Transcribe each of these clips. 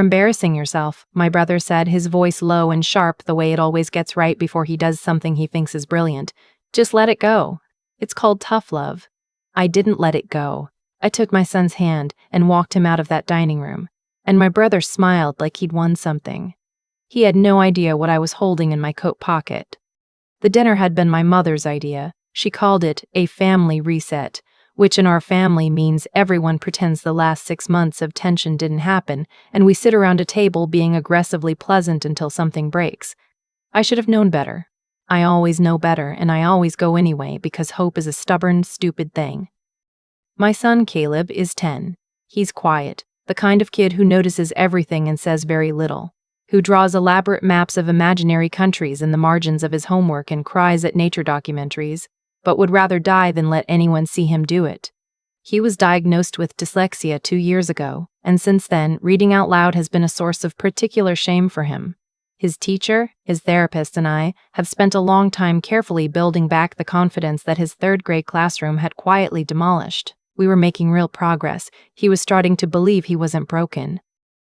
Embarrassing yourself, my brother said, his voice low and sharp the way it always gets right before he does something he thinks is brilliant. Just let it go. It's called tough love. I didn't let it go. I took my son's hand and walked him out of that dining room, and my brother smiled like he'd won something. He had no idea what I was holding in my coat pocket. The dinner had been my mother's idea. She called it a family reset, which in our family means everyone pretends the last 6 months of tension didn't happen, and we sit around a table being aggressively pleasant until something breaks. I should have known better. I always know better, and I always go anyway because hope is a stubborn, stupid thing. My son Caleb is 10. He's quiet, the kind of kid who notices everything and says very little, who draws elaborate maps of imaginary countries in the margins of his homework and cries at nature documentaries, but would rather die than let anyone see him do it. He was diagnosed with dyslexia 2 years ago, and since then, reading out loud has been a source of particular shame for him. His teacher, his therapist, and I have spent a long time carefully building back the confidence that his third-grade classroom had quietly demolished. We were making real progress. He was starting to believe he wasn't broken.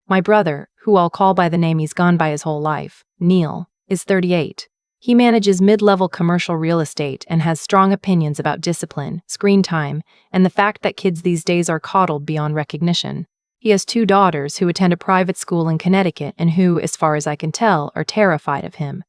My brother, who I'll call by the name he's gone by his whole life, Neil, is 38. He manages mid-level commercial real estate and has strong opinions about discipline, screen time, and the fact that kids these days are coddled beyond recognition. He has 2 daughters who attend a private school in Connecticut and who, as far as I can tell, are terrified of him.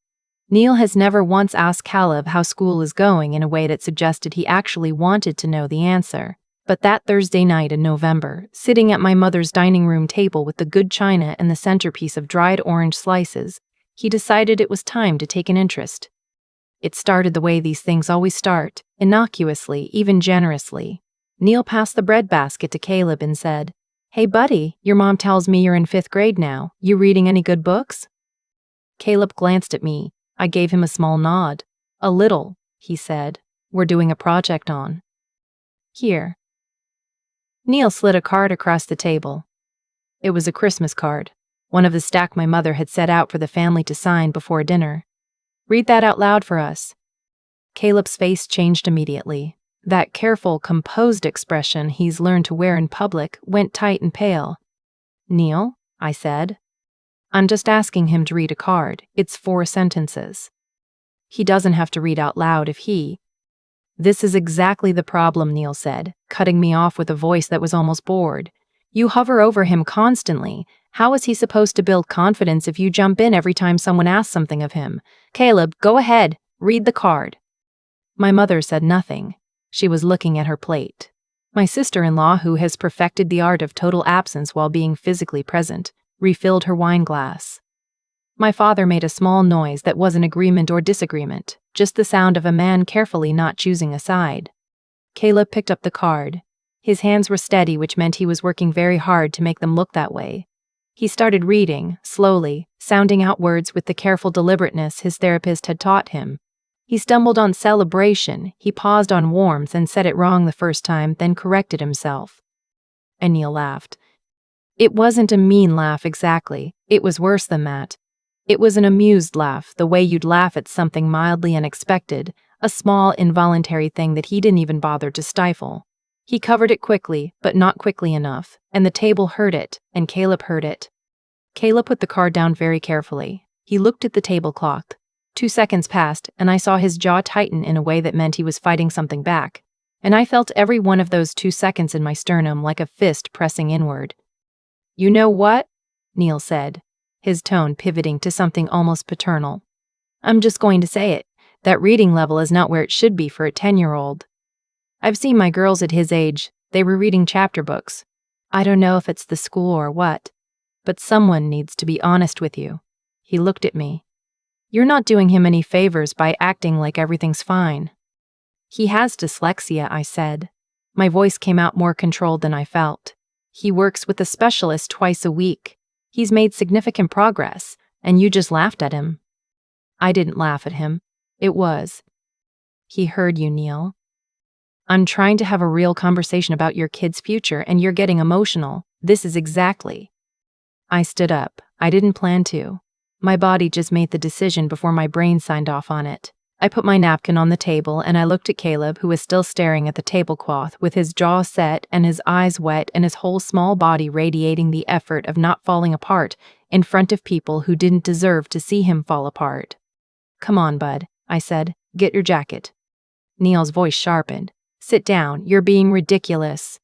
Neil has never once asked Caleb how school is going in a way that suggested he actually wanted to know the answer. But that Thursday night in November, sitting at my mother's dining room table with the good china and the centerpiece of dried orange slices, he decided it was time to take an interest. It started the way these things always start, innocuously, even generously. Neil passed the bread basket to Caleb and said, "Hey buddy, your mom tells me you're in 5th grade now. You reading any good books?" Caleb glanced at me. I gave him a small nod. "A little," he said. "We're doing a project on." "Here." Neil slid a card across the table. It was a Christmas card, one of the stack my mother had set out for the family to sign before dinner. "Read that out loud for us." Caleb's face changed immediately. That careful, composed expression he's learned to wear in public went tight and pale. "Neil," I said. "I'm just asking him to read a card. It's 4 sentences. He doesn't have to read out loud if he—" "This is exactly the problem," Neil said, cutting me off with a voice that was almost bored. "You hover over him constantly. How is he supposed to build confidence if you jump in every time someone asks something of him? Caleb, go ahead, read the card." My mother said nothing. She was looking at her plate. My sister-in-law, who has perfected the art of total absence while being physically present, refilled her wine glass. My father made a small noise that wasn't agreement or disagreement, just the sound of a man carefully not choosing a side. Caleb picked up the card. His hands were steady, which meant he was working very hard to make them look that way. He started reading, slowly, sounding out words with the careful deliberateness his therapist had taught him. He stumbled on celebration, he paused on warmth and said it wrong the first time, then corrected himself. And Neil laughed. It wasn't a mean laugh exactly, it was worse than that. It was an amused laugh, the way you'd laugh at something mildly unexpected, a small, involuntary thing that he didn't even bother to stifle. He covered it quickly, but not quickly enough, and the table heard it, and Caleb heard it. Caleb put the card down very carefully. He looked at the table clock. 2 seconds passed, and I saw his jaw tighten in a way that meant he was fighting something back, and I felt every one of those 2 seconds in my sternum like a fist pressing inward. "You know what?" Neil said, his tone pivoting to something almost paternal. "I'm just going to say it. That reading level is not where it should be for a 10-year-old. I've seen my girls at his age. They were reading chapter books. I don't know if it's the school or what, but someone needs to be honest with you." He looked at me. "You're not doing him any favors by acting like everything's fine." "He has dyslexia," I said. My voice came out more controlled than I felt. "He works with a specialist twice a week. He's made significant progress, and you just laughed at him." I didn't laugh at him. It was. "He heard you, Neil. I'm trying to have a real conversation about your kid's future, and you're getting emotional. This is exactly." I stood up. I didn't plan to. My body just made the decision before my brain signed off on it. I put my napkin on the table and I looked at Caleb, who was still staring at the tablecloth with his jaw set and his eyes wet and his whole small body radiating the effort of not falling apart in front of people who didn't deserve to see him fall apart. "Come on, bud," I said. "Get your jacket." Neil's voice sharpened. "Sit down, you're being ridiculous."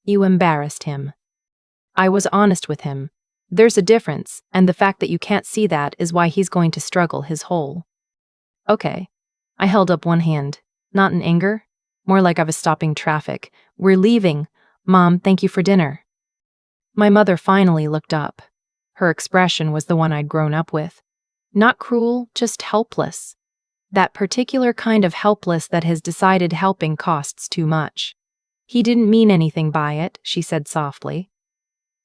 "You embarrassed him." I was honest with him. There's a difference, and the fact that you can't see that is why he's going to struggle his whole. "Okay." I held up one hand. Not in anger, more like I was stopping traffic. "We're leaving. Mom, thank you for dinner." My mother finally looked up. Her expression was the one I'd grown up with. Not cruel, just helpless. That particular kind of helpless that has decided helping costs too much. "He didn't mean anything by it," she said softly.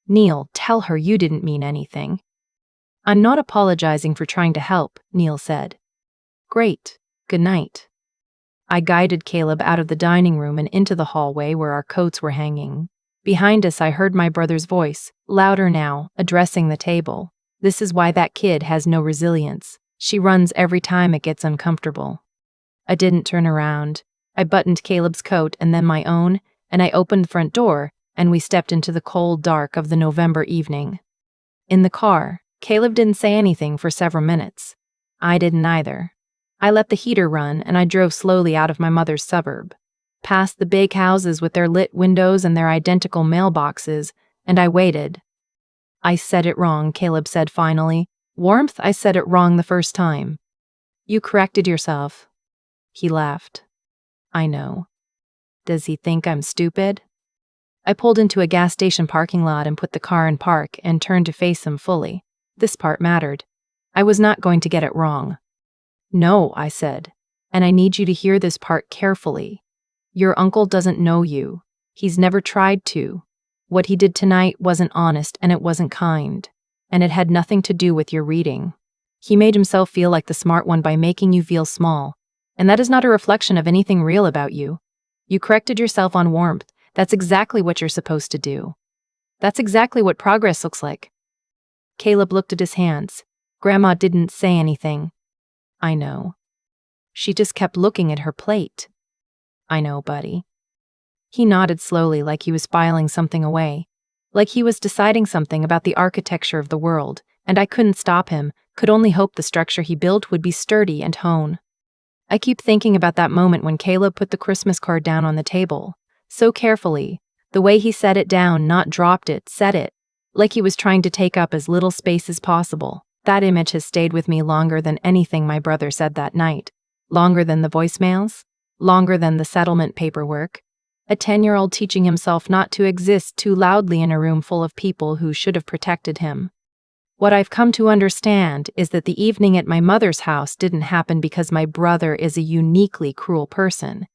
"Neil, tell her you didn't mean anything." "I'm not apologizing for trying to help," Neil said. "Great. Good night." I guided Caleb out of the dining room and into the hallway where our coats were hanging. Behind us, I heard my brother's voice, louder now, addressing the table. "This is why that kid has no resilience. She runs every time it gets uncomfortable." I didn't turn around. I buttoned Caleb's coat and then my own, and I opened the front door, and we stepped into the cold dark of the November evening. In the car, Caleb didn't say anything for several minutes. I didn't either. I let the heater run and I drove slowly out of my mother's suburb, past the big houses with their lit windows and their identical mailboxes, and I waited. "I said it wrong," Caleb said finally. "Warmth, I said it wrong the first time." "You corrected yourself." He laughed. "I know. Does he think I'm stupid?" I pulled into a gas station parking lot and put the car in park and turned to face him fully. This part mattered. I was not going to get it wrong. "No," I said, "and I need you to hear this part carefully. Your uncle doesn't know you. He's never tried to. What he did tonight wasn't honest and it wasn't kind. And it had nothing to do with your reading. He made himself feel like the smart one by making you feel small. And that is not a reflection of anything real about you. You corrected yourself on warmth. That's exactly what you're supposed to do. That's exactly what progress looks like." Caleb looked at his hands. "Grandma didn't say anything." "I know. She just kept looking at her plate." "I know, buddy." He nodded slowly, like he was filing something away, like he was deciding something about the architecture of the world, and I couldn't stop him, could only hope the structure he built would be sturdy and honed. I keep thinking about that moment when Caleb put the Christmas card down on the table, so carefully, the way he set it down, not dropped it, set it, like he was trying to take up as little space as possible. That image has stayed with me longer than anything my brother said that night, longer than the voicemails, longer than the settlement paperwork. A 10-year-old teaching himself not to exist too loudly in a room full of people who should have protected him. What I've come to understand is that the evening at my mother's house didn't happen because my brother is a uniquely cruel person.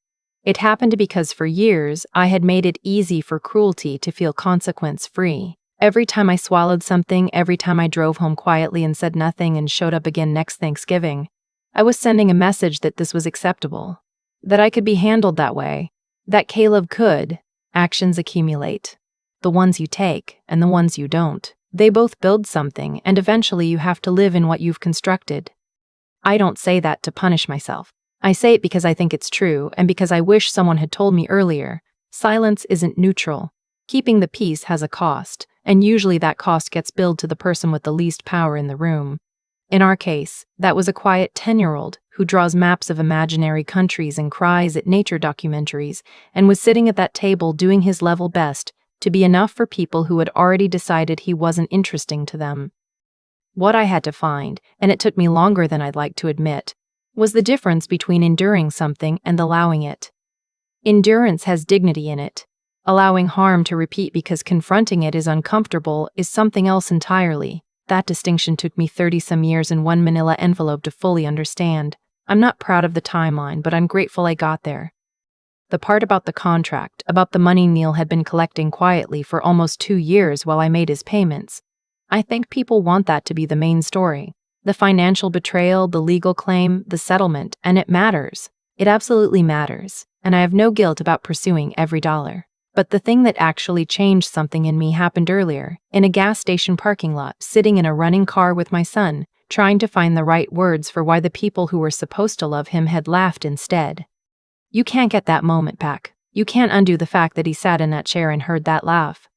It happened because for years I had made it easy for cruelty to feel consequence-free. Every time I swallowed something, every time I drove home quietly and said nothing and showed up again next Thanksgiving, I was sending a message that this was acceptable, that I could be handled that way, that Caleb could. Actions accumulate. The ones you take and the ones you don't. They both build something, and eventually you have to live in what you've constructed. I don't say that to punish myself. I say it because I think it's true, and because I wish someone had told me earlier. Silence isn't neutral. Keeping the peace has a cost, and usually that cost gets billed to the person with the least power in the room. In our case, that was a quiet 10-year-old who draws maps of imaginary countries and cries at nature documentaries, and was sitting at that table doing his level best to be enough for people who had already decided he wasn't interesting to them. What I had to find, and it took me longer than I'd like to admit, was the difference between enduring something and allowing it. Endurance has dignity in it. Allowing harm to repeat because confronting it is uncomfortable is something else entirely. That distinction took me 30-some years in one manila envelope to fully understand. I'm not proud of the timeline, but I'm grateful I got there. The part about the contract, about the money Neil had been collecting quietly for almost 2 years while I made his payments. I think people want that to be the main story. The financial betrayal, the legal claim, the settlement, and it matters. It absolutely matters, and I have no guilt about pursuing every dollar. But the thing that actually changed something in me happened earlier, in a gas station parking lot, sitting in a running car with my son, trying to find the right words for why the people who were supposed to love him had laughed instead. You can't get that moment back. You can't undo the fact that he sat in that chair and heard that laugh.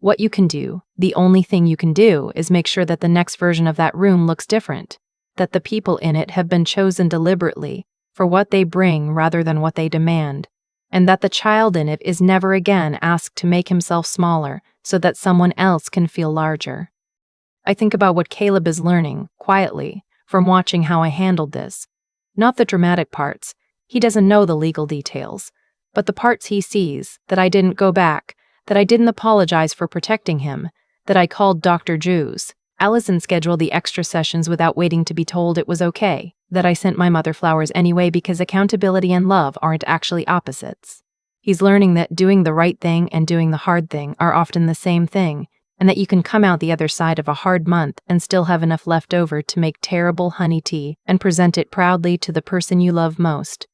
What you can do, the only thing you can do, is make sure that the next version of that room looks different, that the people in it have been chosen deliberately for what they bring rather than what they demand, and that the child in it is never again asked to make himself smaller so that someone else can feel larger. I think about what Caleb is learning, quietly, from watching how I handled this. Not the dramatic parts. He doesn't know the legal details, but the parts he sees, that I didn't go back, that I didn't apologize for protecting him, that I called Dr. Jews, Allison scheduled the extra sessions without waiting to be told it was okay, that I sent my mother flowers anyway because accountability and love aren't actually opposites. He's learning that doing the right thing and doing the hard thing are often the same thing, and that you can come out the other side of a hard month and still have enough left over to make terrible honey tea and present it proudly to the person you love most.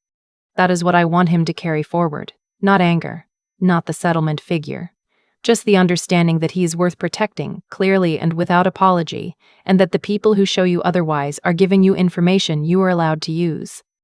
That is what I want him to carry forward, not anger, not the settlement figure. Just the understanding that he is worth protecting, clearly and without apology, and that the people who show you otherwise are giving you information you are allowed to use.